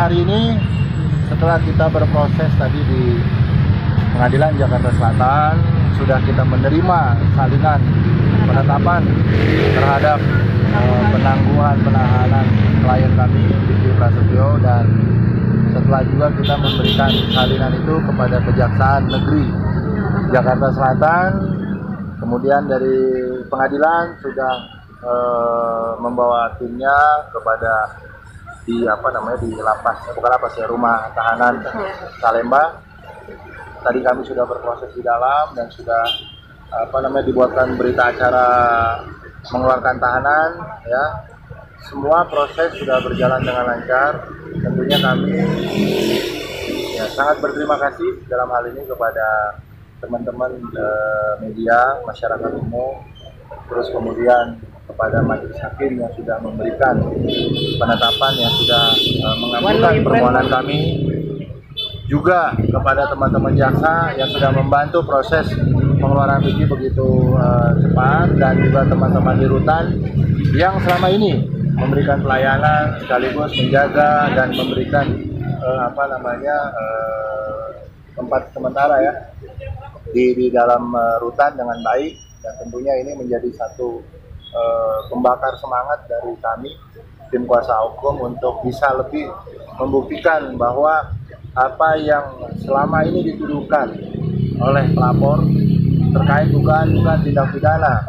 hari ini setelah kita berproses tadi di Pengadilan Jakarta Selatan, sudah kita menerima salinan penetapan terhadap penangguhan penahanan klien kami Vicky Prasetyo, dan setelah juga kita memberikan salinan itu kepada Kejaksaan Negeri Jakarta Selatan. Kemudian dari pengadilan sudah membawa timnya kepada di lapas, bukan lapas ya, rumah tahanan Salemba. Tadi kami sudah berproses di dalam dan sudah dibuatkan berita acara mengeluarkan tahanan ya. Semua proses sudah berjalan dengan lancar. Tentunya kami ya sangat berterima kasih dalam hal ini kepada teman-teman media, masyarakat umum, terus kemudian kepada majelis hakim yang sudah memberikan penetapan, yang sudah mengabulkan permohonan kami, juga kepada teman-teman jaksa yang sudah membantu proses pengeluaran Vicky begitu cepat, dan juga teman-teman di rutan yang selama ini memberikan pelayanan sekaligus menjaga dan memberikan tempat sementara ya di dalam rutan dengan baik. Dan tentunya ini menjadi satu pembakar semangat dari kami tim kuasa hukum untuk bisa lebih membuktikan bahwa apa yang selama ini dituduhkan oleh pelapor terkait dugaan tindak pidana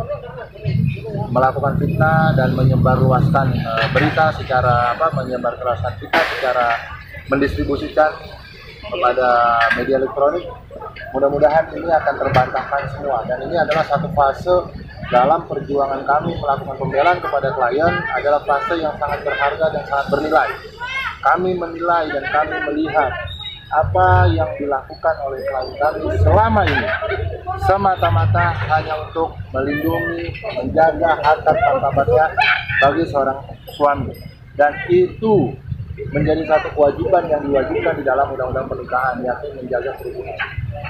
melakukan fitnah dan menyebarluaskan berita secara menyebarluaskan fitnah secara mendistribusikan kepada media elektronik, mudah-mudahan ini akan terbantahkan semua. Dan ini adalah satu fase dalam perjuangan kami melakukan pembelaan kepada klien, adalah fase yang sangat berharga dan sangat bernilai. Kami menilai dan kami melihat apa yang dilakukan oleh klien kami selama ini semata-mata hanya untuk melindungi, menjaga harkat martabatnya bagi seorang suami, dan itu menjadi satu kewajiban yang diwajibkan di dalam undang-undang pernikahan, yakni menjaga kerukunan.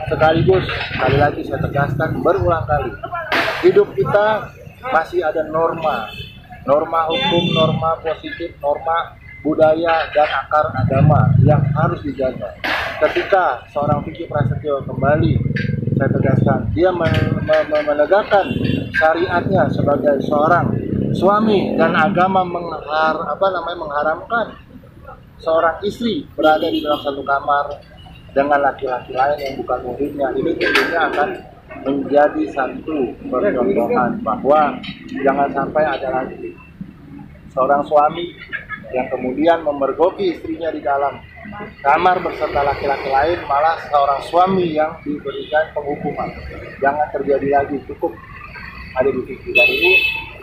Sekaligus, sekali lagi saya tegaskan berulang kali, hidup kita masih ada norma hukum, norma positif, norma budaya dan akar agama yang harus dijaga. Ketika seorang Vicky Prasetyo kembali, saya tegaskan, dia menegakkan syariatnya sebagai seorang suami, dan agama mengharamkan seorang istri berada di dalam satu kamar dengan laki-laki lain yang bukan muhrimnya. Ini tentunya akan menjadi satu percontohan bahwa jangan sampai ada lagi seorang suami yang kemudian memergoki istrinya di dalam kamar beserta laki-laki lain, malah seorang suami yang diberikan penghukuman. Jangan terjadi lagi, cukup ada di Vicky. Dan ini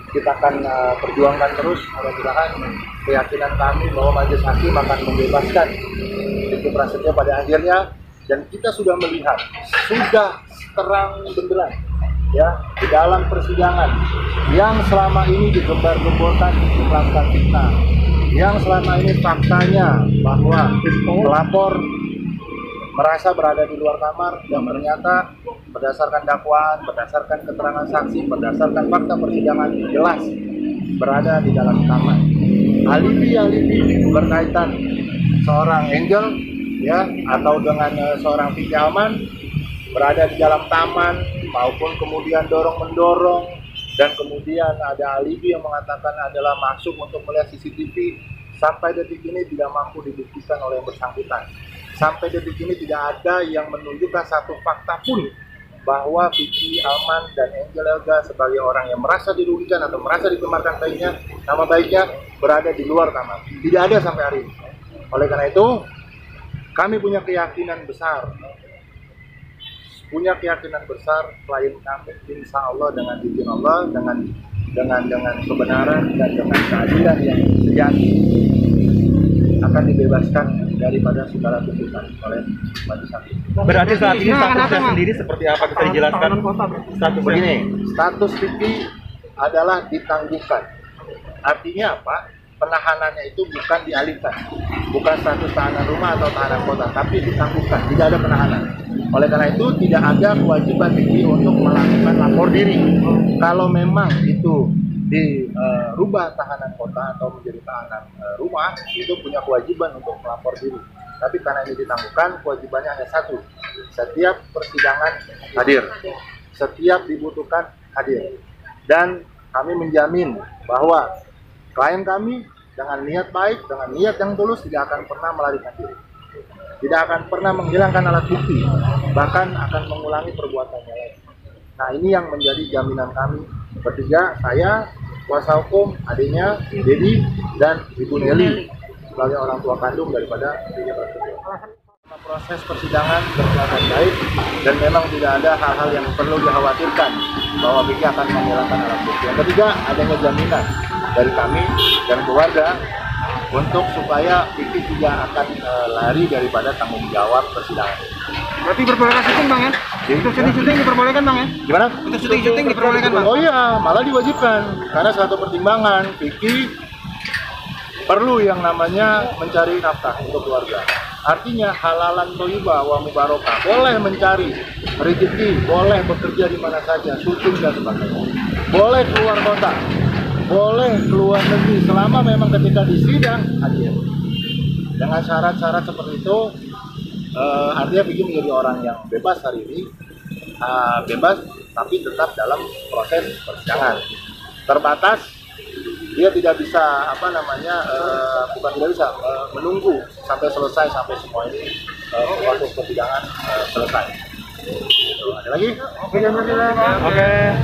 kita akan perjuangkan terus. Mudah-mudahan keyakinan kami bahwa majelis hakim akan membebaskan Vicky Prasetyo pada akhirnya, dan kita sudah melihat, sudah terang benderang ya di dalam persidangan yang selama ini digembar-gemborkan melakukan fitnah, yang selama ini faktanya bahwa pelapor merasa berada di luar kamar, dan ternyata berdasarkan dakwaan, berdasarkan keterangan saksi, berdasarkan fakta persidangan jelas berada di dalam kamar. Alibi berkaitan seorang Angel ya, atau dengan seorang Vicky Alman berada di dalam taman, maupun kemudian dorong-mendorong, dan kemudian ada alibi yang mengatakan adalah masuk untuk melihat CCTV, sampai detik ini tidak mampu dibuktikan oleh yang bersangkutan. Sampai detik ini tidak ada yang menunjukkan satu fakta pun bahwa Vicky Alman dan Angel Elga sebagai orang yang merasa dirugikan atau merasa dicemarkan nama baiknya berada di luar kamar. Tidak ada sampai hari ini. Oleh karena itu, kami punya keyakinan besar klien kami insya Allah dengan izin Allah, dengan kebenaran dan dengan keadilan yang sejati akan dibebaskan daripada segala tuntutan oleh majelis hakim. Berarti saat ini statusnya sendiri seperti apa, bisa dijelaskan? Status begini, status Vicky adalah ditangguhkan. Artinya apa? Penahanannya itu bukan dialihkan, bukan status tahanan rumah atau tahanan kota, tapi ditangguhkan, tidak ada penahanan. Oleh karena itu tidak ada kewajiban Vicky untuk melakukan lapor diri. Kalau memang itu dirubah tahanan kota atau menjadi tahanan rumah, itu punya kewajiban untuk melapor diri. Tapi karena ini ditangguhkan, kewajibannya hanya satu: setiap persidangan hadir, setiap dibutuhkan hadir. Dan kami menjamin bahwa klien kami dengan niat baik, dengan niat yang tulus, tidak akan pernah melarikan diri, tidak akan pernah menghilangkan alat bukti, bahkan akan mengulangi perbuatannya lagi. Nah, ini yang menjadi jaminan kami bertiga, saya, kuasa hukum, adiknya Dedi, dan Ibu Nelly sebagai orang tua kandung daripada Vicky Prasetyo. Proses persidangan berjalan baik dan memang tidak ada hal-hal yang perlu dikhawatirkan bahwa Vicky akan menghilangkan alat bukti. Yang ketiga, adanya jaminan dari kami dan keluarga untuk supaya Vicky tidak akan lari daripada tanggung jawab persidangan. Berarti diperbolehkan syuting bang ya? Untuk syuting diperbolehkan bang ya? Gimana? Untuk syuting diperbolehkan bang? Oh iya, malah diwajibkan karena satu pertimbangan Vicky perlu yang namanya mencari nafkah untuk keluarga. Artinya halalan thayyibah wa mubarakah, boleh mencari rezeki, boleh bekerja di mana saja, syuting dan sebagainya. Boleh keluar kota, boleh keluar negeri selama memang ketika di sidang hadir. Dengan syarat-syarat seperti itu, artinya Vicky menjadi orang yang bebas hari ini, bebas tapi tetap dalam proses persidangan. Terbatas, dia tidak bisa bukan tidak bisa menunggu sampai selesai, sampai semua ini proses persidangan selesai. Ada lagi? Oke.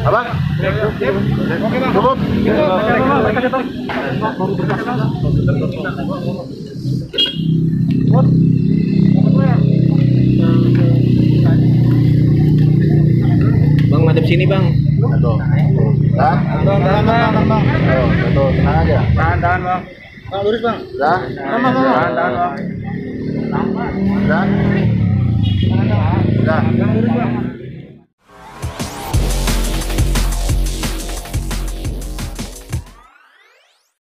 Apa? Oke bang. Cukup? Bang madep sini bang. Aduh. Tahan, bang. Aduh, tenang aja. Tahan bang. Bang, lurus bang. Udah. Tahan bang. Udah. Udah.